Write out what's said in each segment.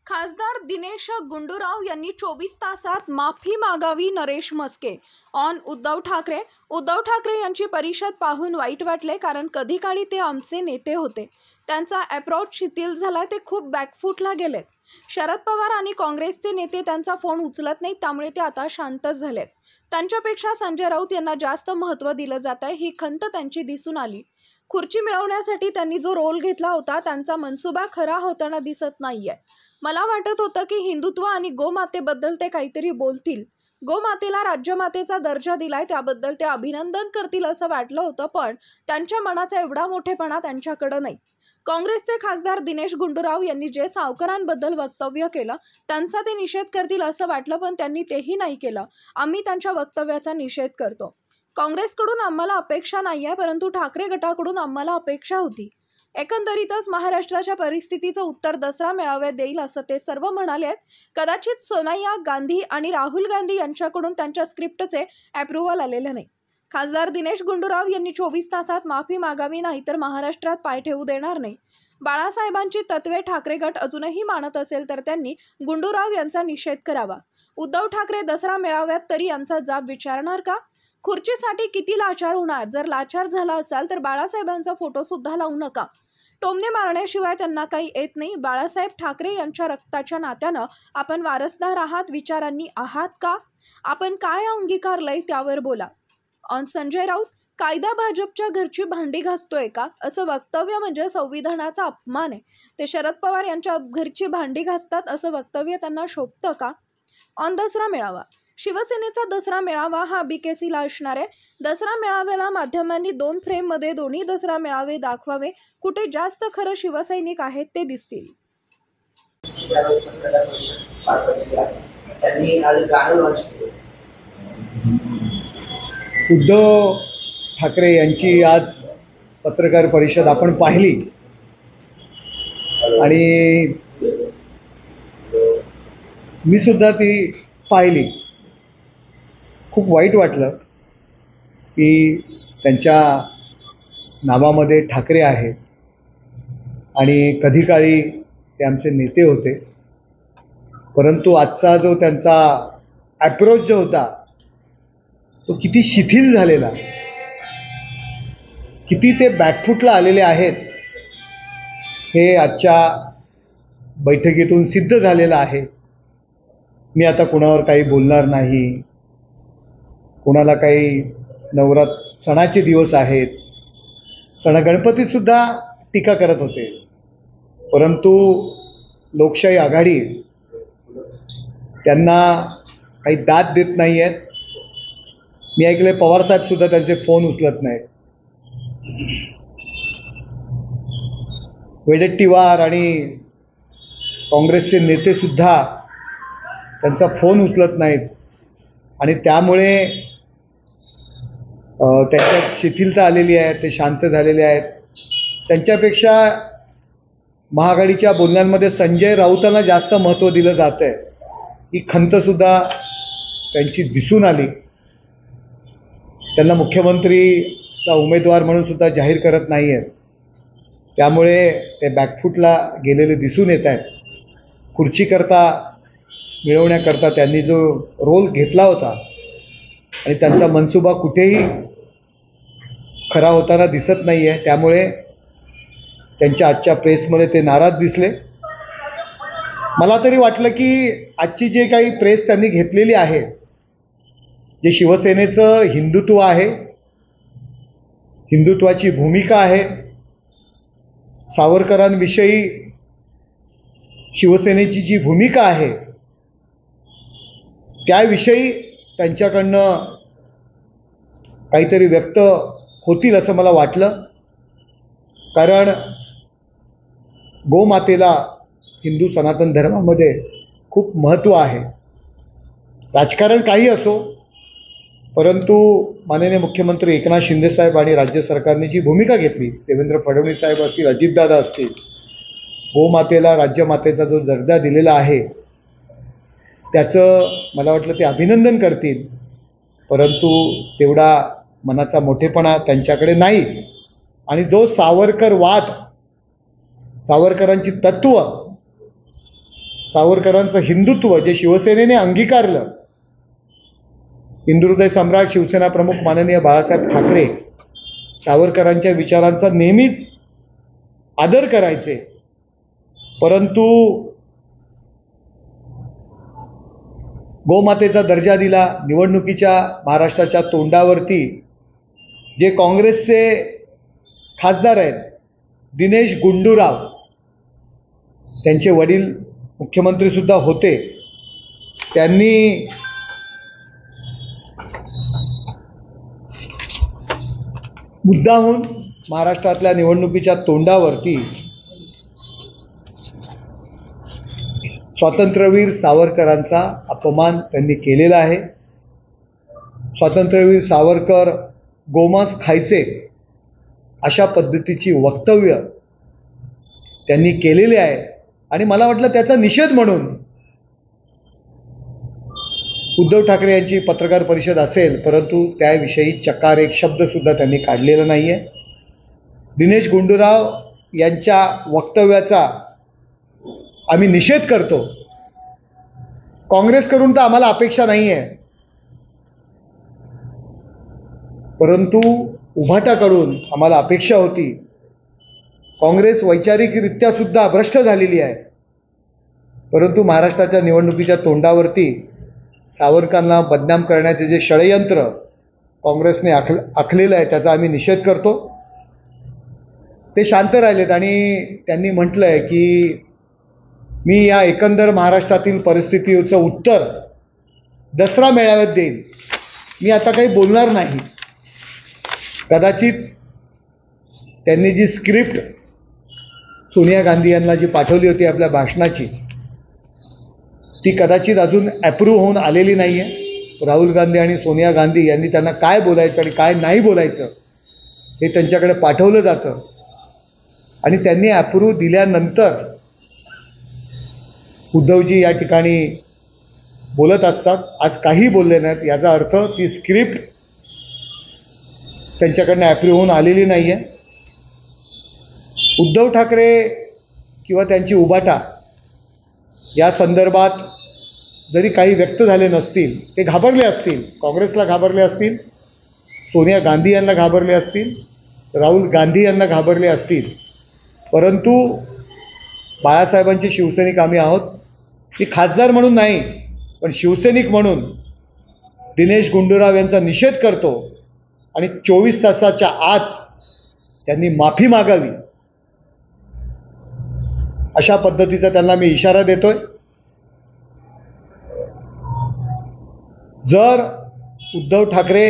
खासदार दिनेश गुंडूराव यांनी 24 तासात माफी मागावी. नरेश मस्के ऑन उद्धव ठाकरे. उद्धव ठाकरे यांची परिषद पाहून वाईट वाटले, कारण कधी काळी ते आमचे नेते होते. त्यांचा अप्रोच शिथिल झाला, ते खूप बॅकफूटला गेलेत. शरद पवार आणि काँग्रेसचे नेते त्यांचा फोन उचलत नाहीत, त्यामुळे ते आता शांतच झालेत. त्यांच्यापेक्षा संजय राऊत यांना जास्त महत्त्व दिलं जात आहे, ही खंत त्यांची दिसून आली. खुर्ची मिळवण्यासाठी त्यांनी जो रोल घेतला होता, त्यांचा मनसुबा खरा होताना दिसत नाहीये. मला वाटत होतं की हिंदुत्व आणि गोमातेबद्दल ते काहीतरी बोलतील. गोमातेला राज्यमातेचा दर्जा दिलाय, त्याबद्दल ते अभिनंदन करतील असं वाटलं होतं, पण त्यांच्या मनाचा एवढा मोठेपणा त्यांच्याकडे नाही. काँग्रेसचे खासदार दिनेश गुंडूराव यांनी जे सावकारांबद्दल वक्तव्य केलं, त्यांचा ते निषेध करतील असं वाटलं, पण त्यांनी तेही नाही केलं. आम्ही त्यांच्या वक्तव्याचा निषेध करतो. काँग्रेसकडून आम्हाला अपेक्षा नाहीये, परंतु ठाकरे गटाकडून आम्हाला अपेक्षा होती. एकंदरीतच महाराष्ट्राच्या परिस्थितीचं उत्तर दसरा मेळाव्यात देईल असं ते सर्व म्हणाले. कदाचित सोनिया गांधी आणि राहुल गांधी यांच्याकडून त्यांच्या स्क्रिप्टचे अप्रुव्हल आलेले नाही. खासदार दिनेश गुंडूराव यांनी 24 तासात माफी मागावी, नाहीतर महाराष्ट्रात पाय ठेवू देणार नाही. बाळासाहेबांची तत्वे ठाकरे गट अजूनही मानत असेल तर त्यांनी गुंडूराव यांचा निषेध करावा. उद्धव ठाकरे दसरा मेळाव्यात तरी यांचा जाब विचारणार का? खुर्चीसाठी किती लाचार होणार? जर लाचार झाला असाल तर बाळासाहेबांचा फोटो सुद्धा लावू नका. टोमणे मारण्याशिवाय त्यांना काही येत नाही. बाळासाहेब ठाकरे यांच्या रक्ताच्या नात्यानं आपण वारसदार आहात, विचारांनी आहात का? आपण काय अंगीकारलंय त्यावर बोला. ऑन संजय राऊत. कायदा भाजपच्या घरची भांडी घासतोय का? असं वक्तव्य म्हणजे संविधानाचा अपमान आहे. ते शरद पवार यांच्या घरची भांडी घासतात असं वक्तव्य त्यांना शोभतं का? ऑन दसरा मेळावा. शिवसेनेचा दसरा मेळावा हा बीकेसीला असणार आहे. दसरा मेळाव्याला माध्यमांनी 2 फ्रेममध्ये दोन्ही दसरा मेळावे दाखवावे. कुठे जास्त खरं शिवसैनिक आहेत ते दिसतील. उद्धव ठाकरे यांची आज पत्रकार परिषद आपण पाहिली आणि मी सुद्धा ती पाहिली. खूप वाईट वाटलं की त्यांच्या नावामध्ये ठाकरे आहे आणि कधी काळी ते आमचे नेते होते, परंतु आजचा जो त्यांचा अप्रोच जो होता तो किती शिथिल झालेला, किती ते बॅकफूटला आलेले आहेत हे आजच्या बैठकीतून सिद्ध झालेलं आहे. मी आता कोणावर काही बोलणार नाही. कोणाला काही सणाचे दिवस आहेत, गणपतीत सुद्धा टीका करत होते, परंतु लोकशाही आघाडी त्यांना काही दाद देत नाही आहेत. मी ऐकले पवारसाहेब सुद्धा त्यांचे फोन उचलत नाहीत. वडेट्टीवार आणि काँग्रेसचे नेते सुद्धा त्यांचा फोन उचलत नाहीत आणि त्यामुळे त्याच्यात शिथिलता आलेली आहे. ते शांत झालेले आहेत. त्यांच्यापेक्षा महाआघाडीच्या बोलण्यांमध्ये संजय राऊतांना जास्त महत्त्व दिलं जातं आहे, ही खंतसुद्धा त्यांची दिसून आली. त्यांना मुख्यमंत्रीचा उमेदवार म्हणून सुद्धा जाहीर करत नाही आहेत. त्यामुळे ते बॅकफूटला गेलेले दिसून येत आहेत. खुर्चीकरता मिळवण्याकरता त्यांनी जो रोल घेतला होता आणि त्यांचा मनसुबा कुठेही खरा होताना दिसत नाही आहे. त्यामुळे त्यांच्या आजच्या प्रेसमध्ये ते नाराज दिसले. मला तरी वाटलं की आजची जे काही प्रेस त्यांनी घेतलेली आहे, जे शिवसेनेचं हिंदुत्व आहे, हिंदुत्वाची भूमिका आहे, सावरकरांविषयी शिवसेनेची जी भूमिका आहे त्याविषयी त्यांच्याकडनं काहीतरी व्यक्त होतील असं मला वाटलं. कारण गोमातेला हिंदू सनातन धर्मामध्ये खूप महत्त्व आहे. राजकारण काही असो, परंतु माननीय मुख्यमंत्री एकनाथ शिंदेसाहेब आणि राज्य सरकारने जी भूमिका घेतली, देवेंद्र फडणवीस साहेब असतील, अजितदादा असतील, गोमातेला राज्यमातेचा जो दर्जा दिलेला आहे त्याचं मला वाटलं ते अभिनंदन करतील, परंतु तेवढा मनाचा मोठेपणा त्यांच्याकडे नाही. आणि जो सावरकरवाद, सावरकरांची तत्व, सावरकरांचं हिंदुत्व जे शिवसेनेने अंगीकारलं, हिंदुहृदय सम्राट शिवसेना प्रमुख माननीय बाळासाहेब ठाकरे सावरकरांच्या विचारांचा नेहमीच आदर करायचे, परंतु गोमातेचा दर्जा दिला. निवडणुकीच्या महाराष्ट्राच्या तोंडावरती जे काँग्रेसचे खासदार आहेत दिनेश गुंडूराव, त्यांचे वडील मुख्यमंत्री सुद्धा होते, त्यांनी मुद्दाहून महाराष्ट्रातल्या निवडणुकीच्या तोंडावरती स्वातंत्र्यवीर सावरकरांचा अपमान त्यांनी केलेला आहे. स्वातंत्र्यवीर सावरकर गोमांस खायचे अशा पद्धतीची वक्तव्य त्यांनी केलेली आहे आणि मला वाटलं त्याचा निषेध म्हणून उद्धव ठाकरे यांची पत्रकार परिषद असेल, परंतु त्याविषयी चकार एक शब्दसुद्धा त्यांनी काढलेला नाही आहे. दिनेश गुंडूराव यांच्या वक्तव्याचा आम्ही निषेध करतो. काँग्रेसकडून तर आम्हाला अपेक्षा नाही आहे, परंतु उभाटाकडून आम्हाला अपेक्षा होती. काँग्रेस वैचारिकरित्या सुद्धा भ्रष्ट झालेली आहे, परंतु महाराष्ट्राच्या निवडणुकीच्या तोंडावरती सावरकरांना बदनाम करण्याचे जे षडयंत्र काँग्रेसने आखलेलं आहे त्याचा आम्ही निषेध करतो. ते शांत राहिलेत आणि त्यांनी म्हटलं आहे की मी या एकंदर महाराष्ट्रातील परिस्थितीचं उत्तर दसरा मेळाव्यात देईन, मी आता काही बोलणार नाही. कदाचित त्यांनी जी स्क्रिप्ट सोनिया गांधी यांना जी पाठवली होती आपल्या भाषणाची, ती कदाचित अजून ॲप्रूव्ह होऊन आलेली नाही आहे. राहुल गांधी आणि सोनिया गांधी यांनी त्यांना काय बोलायचं आणि काय नाही बोलायचं हे त्यांच्याकडे पाठवलं जातं आणि त्यांनी ॲप्रूव्ह दिल्यानंतर उद्धवजी या ठिकाणी बोलत असतात. आज काही बोलले नाहीत, याचा अर्थ ती स्क्रिप्ट त्यांच्याकडनं ॲप्रूव्ह होऊन आलेली नाही आहे. उद्धव ठाकरे किंवा त्यांची उभाटा या संदर्भात जरी काही व्यक्त झाले नसतील, ते घाबरले असतील, काँग्रेसला घाबरले असतील, सोनिया गांधी यांना घाबरले असतील, राहुल गांधी यांना घाबरले असतील, परंतु बाळासाहेबांचे शिवसैनिक आम्ही आहोत. की खासदार म्हणून नाही, पण शिवसैनिक म्हणून दिनेश गुंडूराव यांचा निषेध करतो आणि 24 तासाच्या आत त्यांनी माफी मागावी अशा पद्धतीचा त्यांना मी इशारा देतोय. जर उद्धव ठाकरे,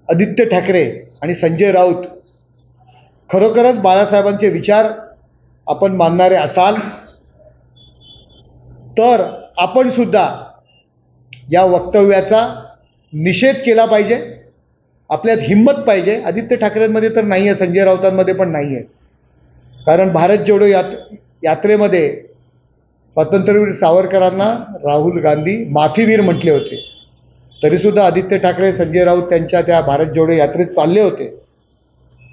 आदित्य ठाकरे आणि संजय राऊत खरोखरच बाळासाहेबांचे विचार आपण मानणारे असाल तर आपण सुद्धा या वक्तव्याचा निषेध केला पाहिजे. आपल्यात हिंमत पाहिजे. आदित्य ठाकरेंमध्ये तर नाही आहे, संजय राऊतांमध्ये पण नाही आहे. कारण भारत जोडो यात्रेमध्ये स्वातंत्र्यवीर सावरकरांना राहुल गांधी माफीवीर म्हटले होते, तरीसुद्धा आदित्य ठाकरे, संजय राऊत त्यांच्या त्या भारत जोडो यात्रेत चालले होते.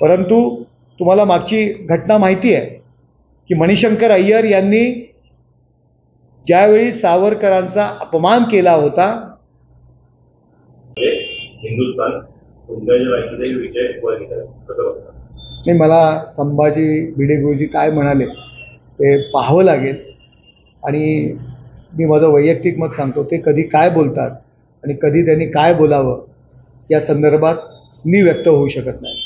परंतु तुम्हाला मागची घटना माहिती आहे की मणिशंकर अय्यर यांनी ज्यावेळी सावरकरांचा अपमान केला होता, हिंदुस्थान विषय नाही, मला संभाजी भिडे गुरुजी काय म्हणाले ते पाहावं लागेल आणि मी माझं वैयक्तिक मत सांगतो. ते कधी काय बोलतात आणि कधी त्यांनी काय बोलावं या संदर्भात मी व्यक्त होऊ शकत नाही.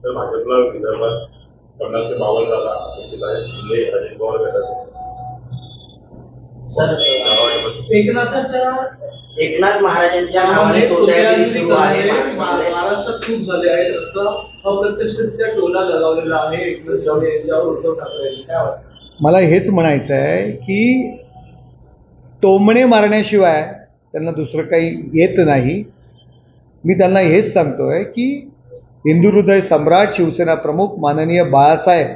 तर भाजपला विदर्भात 50 ते 52 झाला अजित पवार गटाचे एकनाथ महाराजांच्या नावाने तोडण्याची सुरू आहे. महाराष्ट्रात खूप झाले आहेत असं अप्रत्यक्षरित्या टोला लगावलेला आहे एकनाथ शिंदे यांच्यावर उद्धव ठाकरे यांनी. काय वाटतं? मला हेच म्हणायचं आहे की टोमणे मारण्याशिवाय त्यांना दुसरं काही येत नाही. मी त्यांना हेच सांगतोय की हिंदुहृदय सम्राट शिवसेना प्रमुख माननीय बाळासाहेब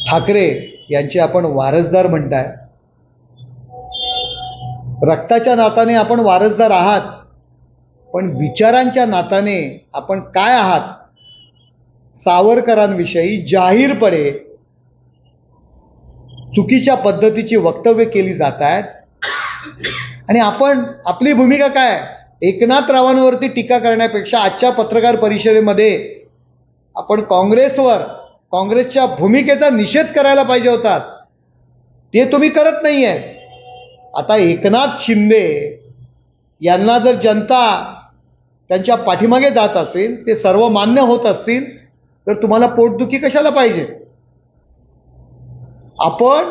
ठाकरे यांचे आपण वारसदार म्हणताय. रक्ताच्या नाताने आपण वारसदार आहात, पण विचारांच्या नाताने आपण काय आहात? सावरकरांविषयी जाहीरपणे चुकीच्या पद्धतीची वक्तव्य केली जात आहेत. आणि आपली भूमिका काय? एकनाथ रावांवरती टीका करण्यापेक्षा आजच्या पत्रकार परिषदेमध्ये आपण काँग्रेसच्या भूमिकेचा निषेध करायला पाहिजे होता. ते तुम्ही करत नाही आहे. आता एकनाथ शिंदे यांना जर जनता त्यांच्या पाठीमागे जात असेल, ते सर्व मान्य होत असतील, तर तुम्हाला पोटदुखी कशाला पाहिजे? आपण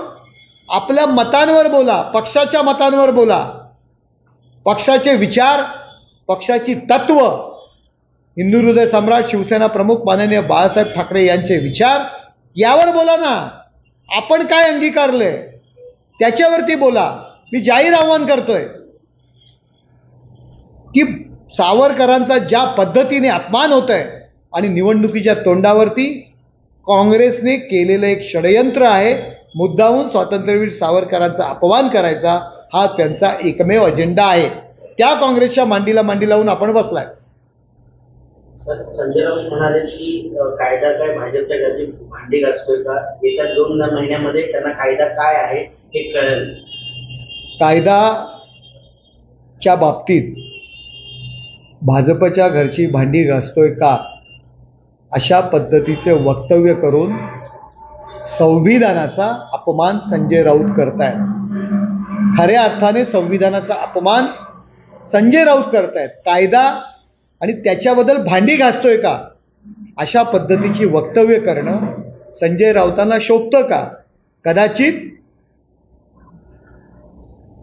आपल्या मतांवर बोला, पक्षाच्या मतांवर बोला, पक्षाचे विचार, पक्षाची तत्व, हिंदू हृदय सम्राट शिवसेना प्रमुख माननीय बाळासाहेब ठाकरे यांचे विचार, यावर बोला ना. आपण काय अंगीकारले त्याच्यावरती बोला. मी जाहीर आव्हान करतोय की सावरकरांचा ज्या पद्धतीने अपमान होत आहे आणि निवडणुकीच्या तोंडावरती काँग्रेसने केलेलं एक षडयंत्र आहे. मुद्दामून स्वातंत्र्यवीर सावरकरांचा अपमान करायचा हा त्यांचा एकमेव अजेंडा आहे. त्या काँग्रेसच्या मांडीला मांडी लावून आपण बसलाय. सर, संजय राऊत म्हणाले की कायदा काय भाजपच्या घरची भांडी घासतोय का? येत्या 2 महिन्यामध्ये त्यांना कायदा काय आहे हे कळेल. कायदाच्या बाबतीत भाजपच्या घरची भांडी घासतोय का अशा पद्धतीचे वक्तव्य करून संविधानाचा अपमान संजय राऊत करतायत. खऱ्या अर्थाने संविधानाचा अपमान संजय राऊत करतायत. कायदा आणि त्याच्याबद्दल भांडी घासतोय का अशा पद्धतीची वक्तव्य करणं संजय राऊतांना शोभतं का? कदाचित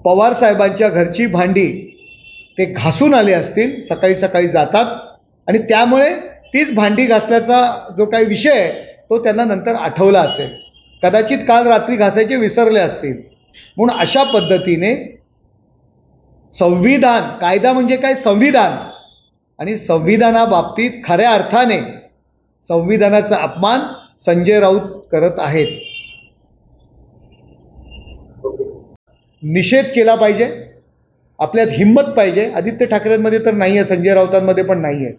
पवार साहेबांच्या घरची भांडी ते घासून आले असतील, सकाळी सकाळी जातात आणि त्यामुळे तीच भांडी घासल्याचा जो काही विषय आहे तो त्यांना नंतर आठवला असेल. कदाचित काल रात्री घासायचे विसरले असतील. म्हणून अशा पद्धतीने संविधान, कायदा म्हणजे काय? संविधान, आणि संविधानाबाबतीत खऱ्या अर्थाने संविधानाचा अपमान संजय राऊत करत आहेत. निषेध केला पाहिजे. आपल्यात हिंमत पाहिजे. आदित्य ठाकरेंमध्ये तर नाही आहे, संजय राऊतांमध्ये पण नाही आहे.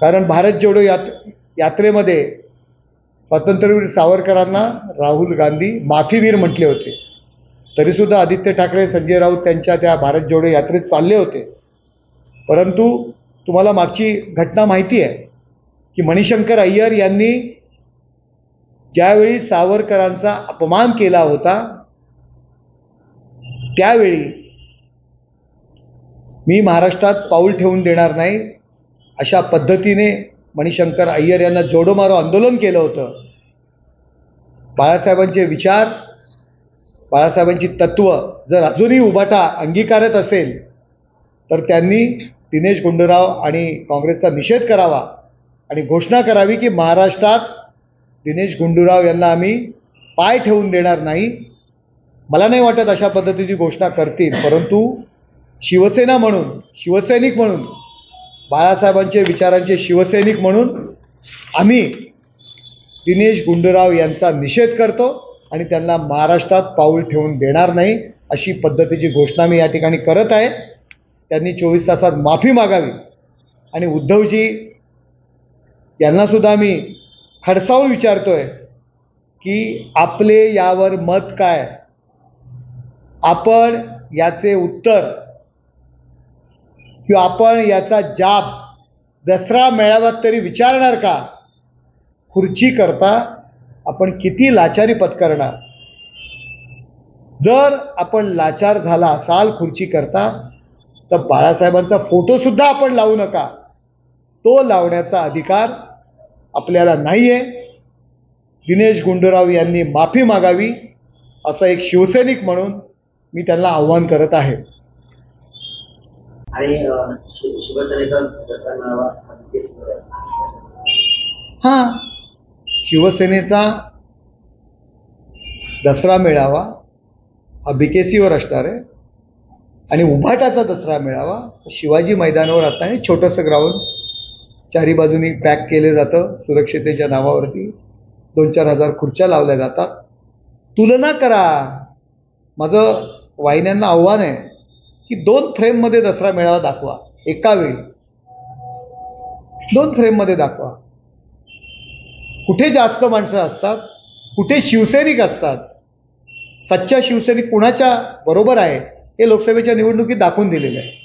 कारण भारत जोडो यात्रेमध्ये स्वातंत्र्यवीर सावरकरांना राहुल गांधी माफीवीर म्हटले होते. तरीसुद्धा आदित्य ठाकरे, संजय राऊत त्यांच्या त्या भारत जोडो यात्रेत चालले होते. परंतु तुम्हाला मागची घटना माहिती आहे की मणिशंकर अय्यर यांनी ज्यावेळी सावरकरांचा अपमान केला होता त्यावेळी मी महाराष्ट्रात पाऊल ठेवून देणार नाही अशा पद्धतीने मणिशंकर अय्यर यांना जोडो मारो आंदोलन केलं होतं. बाळासाहेबांचे विचार, बाळासाहेबांची तत्व जर अजूनही उभाटा अंगीकारत असेल तर त्यांनी दिनेश गुंडूराव आणि काँग्रेसचा निषेध करावा आणि घोषणा करावी की महाराष्ट्रात दिनेश गुंडूराव यांना आम्ही पाय ठेवून देणार नाही. मला नाही वाटत अशा पद्धतीची घोषणा करतील, परंतु शिवसेना म्हणून, शिवसैनिक म्हणून, बाळासाहेबांचे विचारांचे शिवसैनिक म्हणून आम्ही दिनेश गुंडूराव यांचा निषेध करतो आणि त्यांना महाराष्ट्रात पाऊल ठेवून देणार नाही अशी पद्धतीची घोषणा मी या ठिकाणी करत आहे. त्यांनी 24 तासात माफी मागावी आणि उद्धवजी यांनासुद्धा मी खडसावून विचारतोय की आपले यावर मत काय? आपण याचे उत्तर किंवा आपण याचा जाब दसरा मेळाव्यात तरी विचारणार का? खुर्ची करता आपण किती लाचारी पत्करणार? जर आपण लाचार झाला असाल खुर्ची करता तर बाळासाहेबांचा फोटोसुद्धा आपण लावू नका. तो लावण्याचा अधिकार आपल्याला नाही आहे. दिनेश गुंडूराव यांनी माफी मागावी असं एक शिवसैनिक म्हणून मी त्यांना आव्हान करत आहे. आणि शिवसेनेचा दसरा मेळावा हां, शिवसेनेचा दसरा मेळावा हा BKCवर असणार आहे आणि उभाटाचा दसरा मेळावा शिवाजी मैदानावर असताना छोटंसं ग्राउंड चारी बाजूनी पॅक केले जातं. सुरक्षितेच्या नावावरती 2-4 हजार खुर्च्या लावल्या जातात. तुलना करा. माझं वाहिन्यांना आव्हान आहे की 2 फ्रेममध्ये दसरा मेळावा दाखवा. एका वेळी 2 फ्रेममध्ये दाखवा. कुठे जास्त माणसं असतात, कुठे शिवसैनिक असतात सच्चा शिवसैनिक कुणाच्या बरोबर आहे हे लोकसभेच्या निवडणुकीत दाखवून दिलेलं आहे.